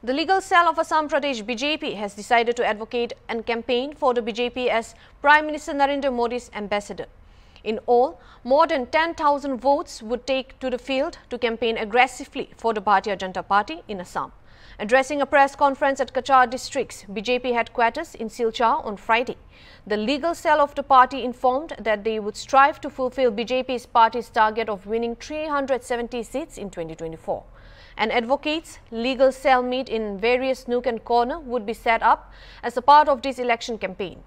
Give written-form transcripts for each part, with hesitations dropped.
The legal cell of Assam Pradesh BJP has decided to advocate and campaign for the BJP as Prime Minister Narendra Modi's ambassador. In all, more than 10,000 votes would take to the field to campaign aggressively for the Bharatiya Janata Party in Assam. Addressing a press conference at Cachar district's BJP headquarters in Silchar on Friday, the legal cell of the party informed that they would strive to fulfill BJP's party's target of winning 370 seats in 2024. An advocates' legal cell meet in various nook and corner would be set up as a part of this election campaign.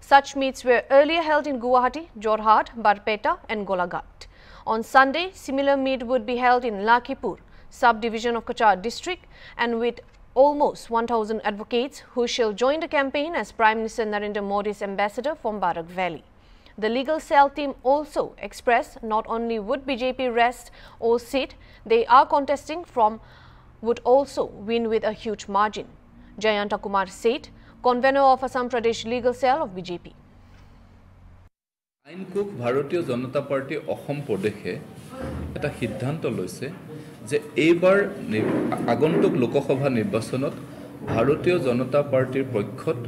Such meets were earlier held in Guwahati, Jorhat, Barpeta and Golaghat. On Sunday, similar meet would be held in Lakhipur, sub-division of Cachar district, and with almost 1,000 advocates who shall join the campaign as Prime Minister Narendra Modi's ambassador from Barak Valley. The legal cell team also expressed not only would BJP rest all seat they are contesting from would also win with a huge margin. Jayanta Kumar said, convener of Assam Pradesh legal cell of BJP. আইনকুক ভাৰতীয় জনতা party Assam প্ৰদেশে এটা সিদ্ধান্ত লৈছে যে এইবাৰ আগন্তুক লোকসভা নিৰ্বাচনত ভাৰতীয় জনতা পাৰ্টিৰ পক্ষত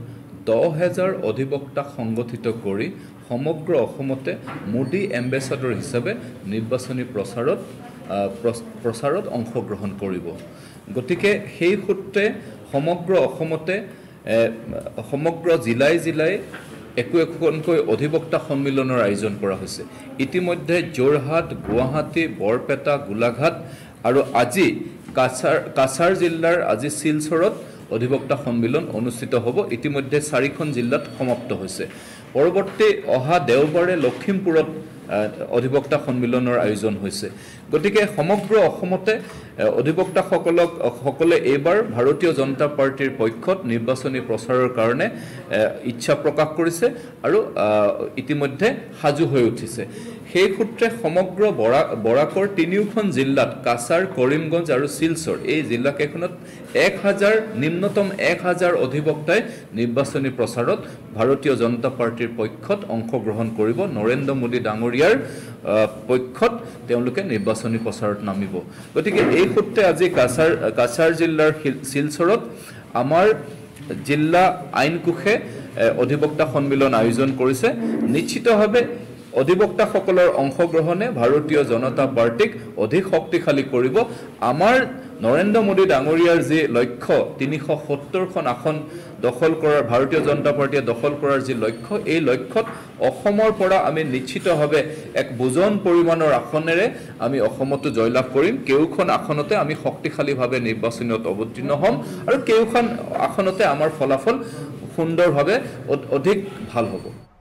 10,000 অধিবক্তা সংগঠিত কৰি সমগ্ৰ অসমতে মোদী এম্বেছাডৰ হিচাপে নিৰ্বাচনী প্ৰচাৰত অংশগ্ৰহণ কৰিব। গতিকে সেই সূত্ৰে সমগ্ৰ অসমতে সমগ্ৰ জিলাই একোখনকৈ অধিবক্তা সন্মিলনৰ আয়োজন কৰা হৈছে। ইতিমধ্যে যোৰহাট, গুৱাহাটী, বৰপেটা, গোলাঘাট আৰু আজি কাছাৰ জিলাৰ আজি শিলচৰত অধিবক্তা সন্মিলন অনুষ্ঠিত হ'ব। ইতিমধ্যে 4খন জিলাত সমাপ্ত হৈছে। পৰৱৰ্তী অহা দেওবাৰে লখিমপুৰত অধিবক্তা সন্মিলনৰ আয়োজন হৈছে। গতিকে সমগ্ৰ অসমতে অধিবক্তাসকলে এইবাৰ ভাৰতীয় জনতা পাৰ্টিৰ পক্ষত নিৰ্বাচনী প্ৰচাৰৰ কাৰণে ইচ্ছা প্ৰকাশ কৰিছে আৰু ইতিমধ্যে সাজু হৈ উঠিছে। সেই সূত্ৰে সমগ্ৰ বৰাকৰ 3খন জিলাত কাছাৰ, কৰিমগঞ্জ আৰু শিলচৰ এই জিলাকেইখনত 1000 নিম্নতম 1000 অধিবক্তাই নিৰ্বাচনী প্ৰচাৰত ভাৰতীয় জনতা পাৰ্টিৰ পক্ষত অংশগ্ৰহণ কৰিব। নৰেন্দ্ৰ মোদী ডাঙৰীয়াৰ পক্ষত তেওঁলোকে নিৰ্বাচনী প্ৰচাৰত নামিব। গতিকে এই সূত্ৰে আজি কাছাৰ জিলাৰ শিলচৰত আমাৰ জিলা আইনকুখে অধিবক্তা সন্মিলন আয়োজন কৰিছে। নিশ্চিতভাৱে অধিবক্তাসকলৰ অংশগ্ৰহণে ভাৰতীয় জনতা পাৰ্টিক অধিক শক্তিশালী কৰিব। আমাৰ নৰেন্দ্ৰ মোদী ডাঙৰীয়াৰ যি লক্ষ্য 370খন আসন দখল কৰাৰ ভাৰতীয় জনতা পাৰ্টিয়ে দখল কৰাৰ যি লক্ষ্য, এই লক্ষ্যত অসমৰ পৰা আমি নিশ্চিতভাৱে এক বুজন পৰিমাণৰ আসনেৰে আমি অসমতো জয়লাভ কৰিম। কেউখন আসনতে আমি শক্তিশালীভাৱে নিৰ্বাচনত অৱতীৰ্ণ হ'ম আৰু কেউখন আসনতে আমাৰ ফলাফল সুন্দৰভাৱে অধিক ভাল হ'ব।